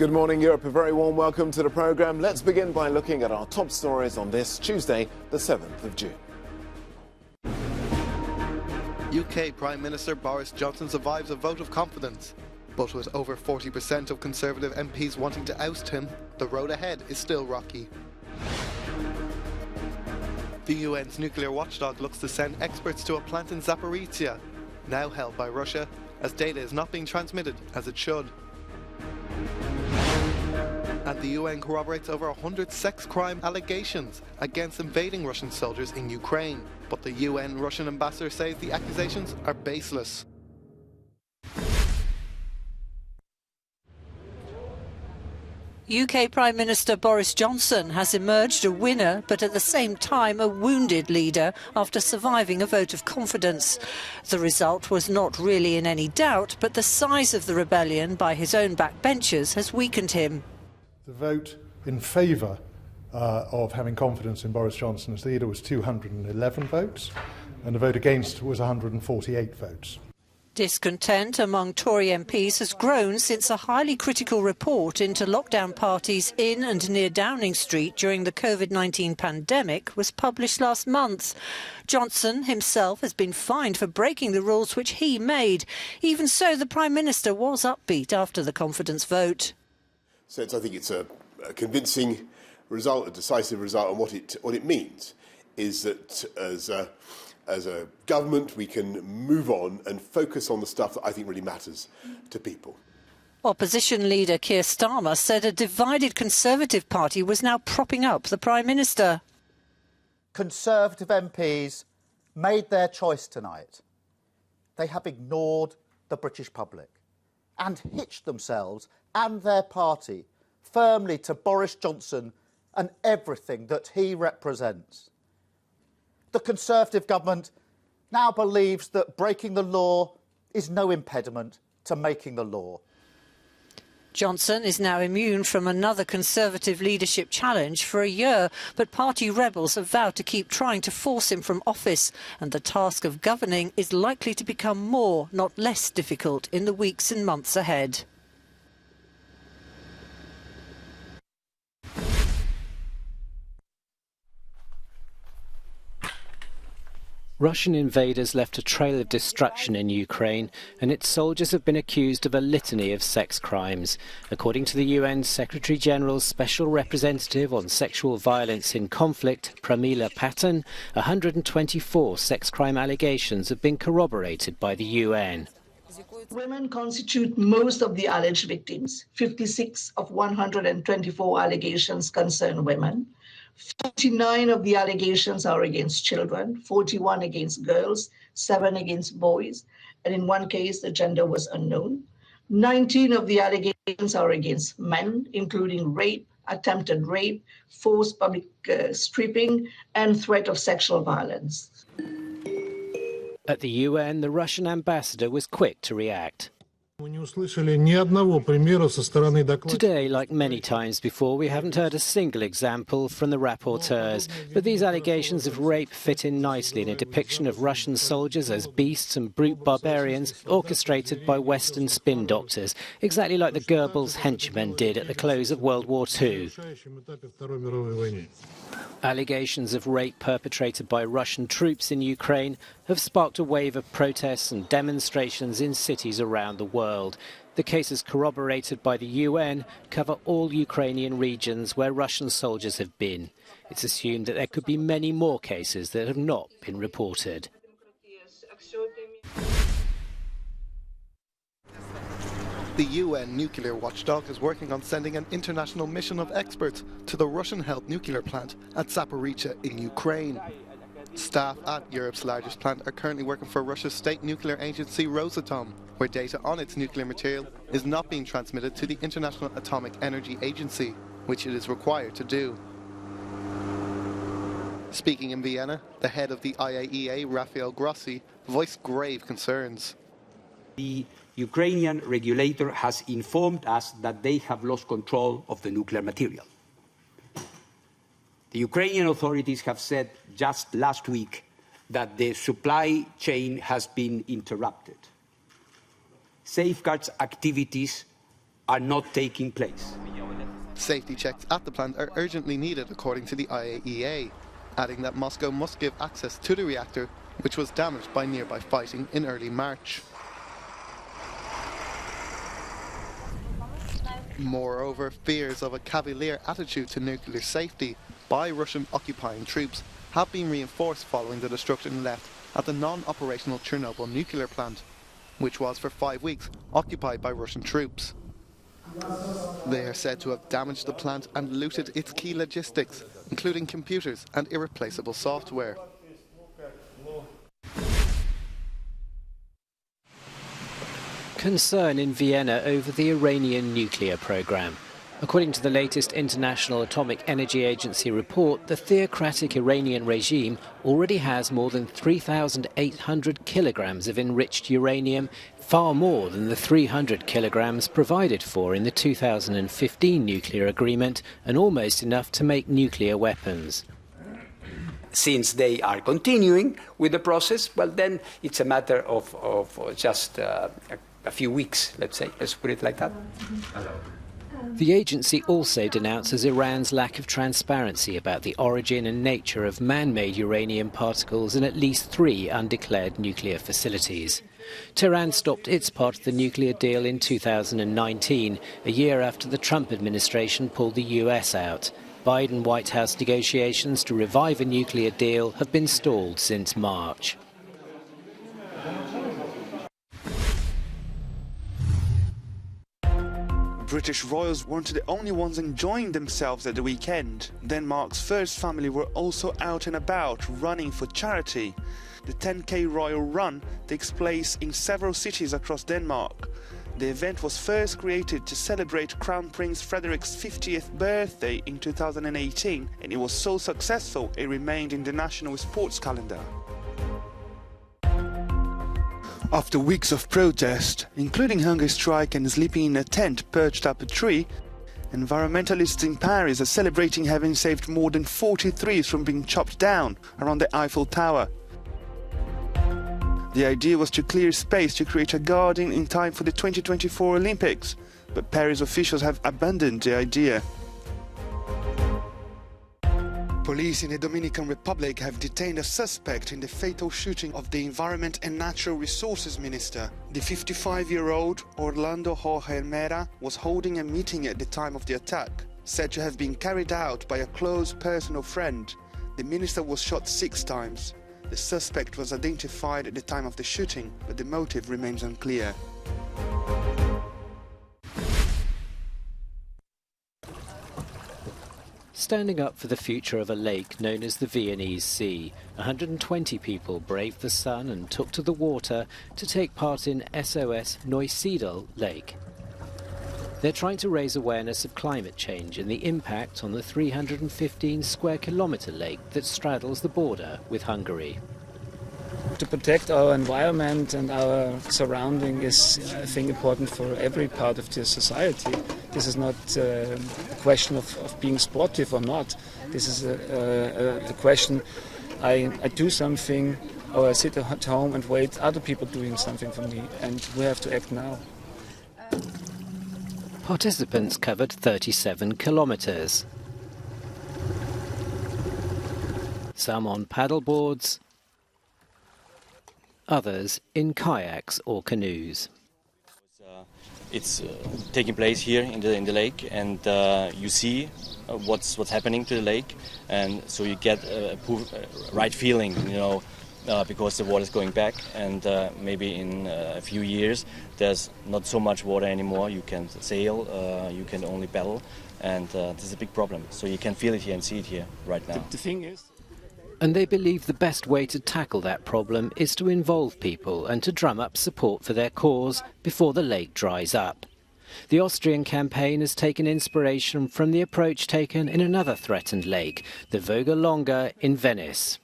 Good morning, Europe. A very warm welcome to the programme. Let's begin by looking at our top stories on this Tuesday, the 7th of June. UK Prime Minister Boris Johnson survives a vote of confidence. But with over 40% of Conservative MPs wanting to oust him, the road ahead is still rocky. The UN's nuclear watchdog looks to send experts to a plant in Zaporizhia, now held by Russia, as data is not being transmitted as it should. And the UN corroborates over 100 sex crime allegations against invading Russian soldiers in Ukraine. But the UN Russian ambassador says the accusations are baseless. UK Prime Minister Boris Johnson has emerged a winner, but at the same time a wounded leader after surviving a vote of confidence. The result was not really in any doubt, but the size of the rebellion by his own backbenchers has weakened him. The vote in favour of having confidence in Boris Johnson as leader was 211 votes, and the vote against was 148 votes. Discontent among Tory MPs has grown since a highly critical report into lockdown parties in and near Downing Street during the COVID-19 pandemic was published last month. Johnson himself has been fined for breaking the rules which he made. Even so, the Prime Minister was upbeat after the confidence vote. So I think it's a convincing result, a decisive result, and what it means is that as a government, we can move on and focus on the stuff that I think really matters to people. Opposition leader Keir Starmer said a divided Conservative Party was now propping up the Prime Minister. Conservative MPs made their choice tonight. They have ignored the British public and hitched themselves and their party firmly to Boris Johnson and everything that he represents. The Conservative government now believes that breaking the law is no impediment to making the law. Johnson is now immune from another Conservative leadership challenge for a year, but party rebels have vowed to keep trying to force him from office, and the task of governing is likely to become more, not less difficult in the weeks and months ahead. Russian invaders left a trail of destruction in Ukraine, and its soldiers have been accused of a litany of sex crimes. According to the UN Secretary-General's Special Representative on Sexual Violence in Conflict, Pramila Patten, 124 sex crime allegations have been corroborated by the UN. Women constitute most of the alleged victims. 56 of 124 allegations concern women. 49 of the allegations are against children, 41 against girls, 7 against boys, and in one case the gender was unknown. 19 of the allegations are against men, including rape, attempted rape, forced public stripping, and threat of sexual violence. At the UN, the Russian ambassador was quick to react. Today, like many times before, we haven't heard a single example from the rapporteurs, but these allegations of rape fit in nicely in a depiction of Russian soldiers as beasts and brute barbarians orchestrated by Western spin doctors, exactly like the Goebbels henchmen did at the close of World War II. Allegations of rape perpetrated by Russian troops in Ukraine have sparked a wave of protests and demonstrations in cities around the world. The cases corroborated by the UN cover all Ukrainian regions where Russian soldiers have been. It's assumed that there could be many more cases that have not been reported. The UN nuclear watchdog is working on sending an international mission of experts to the Russian-held nuclear plant at Zaporizhia in Ukraine. Staff at Europe's largest plant are currently working for Russia's state nuclear agency Rosatom, where data on its nuclear material is not being transmitted to the International Atomic Energy Agency, which it is required to do. Speaking in Vienna, the head of the IAEA, Rafael Grossi, voiced grave concerns. The Ukrainian regulator has informed us that they have lost control of the nuclear material. The Ukrainian authorities have said just last week that the supply chain has been interrupted. Safeguards activities are not taking place. Safety checks at the plant are urgently needed, according to the IAEA, adding that Moscow must give access to the reactor, which was damaged by nearby fighting in early March. Moreover, fears of a cavalier attitude to nuclear safety by Russian occupying troops have been reinforced following the destruction left at the non-operational Chernobyl nuclear plant, which was for 5 weeks occupied by Russian troops. They are said to have damaged the plant and looted its key logistics, including computers and irreplaceable software. Concern in Vienna over the Iranian nuclear program. According to the latest International Atomic Energy Agency report, the theocratic Iranian regime already has more than 3,800 kilograms of enriched uranium, far more than the 300 kilograms provided for in the 2015 nuclear agreement, and almost enough to make nuclear weapons. Since they are continuing with the process, well, then it's a matter of just a few weeks, let's say. Let's put it like that. The agency also denounces Iran's lack of transparency about the origin and nature of man-made uranium particles in at least 3 undeclared nuclear facilities. Tehran stopped its part of the nuclear deal in 2019, a year after the Trump administration pulled the US out. Biden White House negotiations to revive a nuclear deal have been stalled since March. British royals weren't the only ones enjoying themselves at the weekend. Denmark's first family were also out and about, running for charity. The 10K Royal Run takes place in several cities across Denmark. The event was first created to celebrate Crown Prince Frederic's 50th birthday in 2018, and it was so successful it remained in the national sports calendar. After weeks of protest, including hunger strike and sleeping in a tent perched up a tree, environmentalists in Paris are celebrating having saved more than 40 trees from being chopped down around the Eiffel Tower. The idea was to clear space to create a garden in time for the 2024 Olympics, but Paris officials have abandoned the idea. Police in the Dominican Republic have detained a suspect in the fatal shooting of the Environment and Natural Resources Minister. The 55-year-old Orlando Jorge Mera was holding a meeting at the time of the attack, said to have been carried out by a close personal friend. The minister was shot 6 times. The suspect was identified at the time of the shooting, but the motive remains unclear. Standing up for the future of a lake known as the Viennese Sea, 120 people braved the sun and took to the water to take part in SOS Neusiedl Lake. They're trying to raise awareness of climate change and the impact on the 315 square kilometre lake that straddles the border with Hungary. To protect our environment and our surrounding is, I think, important for every part of the society. This is not a question of being sportive or not. This is a question, I do something or I sit at home and wait other people doing something for me, and we have to act now. Participants covered 37 kilometres. Some on paddleboards, others in kayaks or canoes. It's taking place here in the lake, and you see what's happening to the lake, and so you get a right feeling, you know, because the water is going back, and maybe in a few years there's not so much water anymore. You can sail, you can only paddle, and this is a big problem. So you can feel it here and see it here right now. The thing is, and they believe the best way to tackle that problem is to involve people and to drum up support for their cause before the lake dries up. The Austrian campaign has taken inspiration from the approach taken in another threatened lake, the Vögelånger in Venice.